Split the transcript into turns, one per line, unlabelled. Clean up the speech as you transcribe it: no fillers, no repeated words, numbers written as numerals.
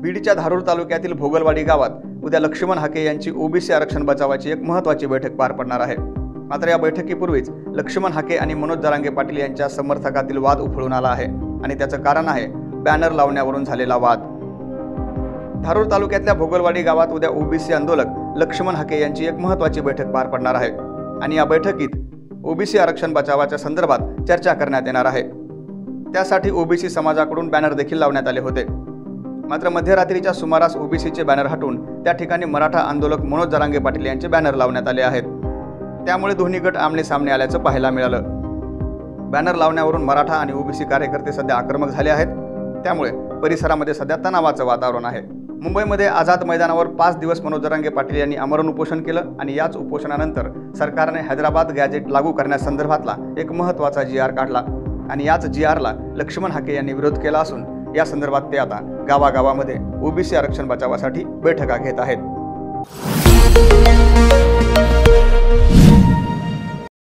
बीडच्या धारूर तालुक्यातील भोगलवाडी गावात उद्या लक्ष्मण हाके यांची ओबीसी आरक्षण बचावाची एक महत्त्वाची बैठक पार पडणार आहे। मात्र या बैठकीपूर्वीच लक्ष्मण हाके आणि मनोज जरांगे पाटील यांच्या समर्थकातील वाद उफळून आला आहे आणि त्याचं कारण आहे बॅनर लावण्यावरून झालेला वाद। धारूर तालुक्यातल्या भोगलवाडी गावात उद्या ओबीसी आंदोलक लक्ष्मण हाके यांची एक महत्त्वाची बैठक पार पडणार आहे आणि या बैठकीत ओबीसी आरक्षण बचावाच्या संदर्भात चर्चा करण्यात येणार आहे। त्यासाठी ओबीसी समाजाकडून बॅनर देखील लावण्यात आले होते। मात्र मध्यरात्रीच्या सुमारास ओबीसीचे बॅनर हटवून त्या ठिकाणी मराठा आंदोलक मनोज जरांगे पाटील यांचे बॅनर लावण्यात आले आहेत। त्यामुळे दोन्ही गट आमने सामने आल्याचं पाहायला मिळालं। बॅनर लावण्यावरून मराठा आणि ओबीसी कार्यकर्ते सध्या आक्रमक झाले आहेत। त्यामुळे परिसरामध्ये सध्या तणावाचं वातावरण आहे। मुंबईमध्ये आझाद मैदानावर 5 दिवस मनोज जरांगे पाटील यांनी आमरण उपोषण केलं आणि याच उपोषणानंतर सरकारने हैदराबाद गॅजेट लागू करण्यासंदर्भातला एक महत्त्वाचा GR काढला आणि याच GRला लक्ष्मण हाके यांनी विरोध केला असून या संदर्भात ते आता गावागावामध्ये ओबीसी आरक्षण बचावासाठी बैठका घेत आहेत।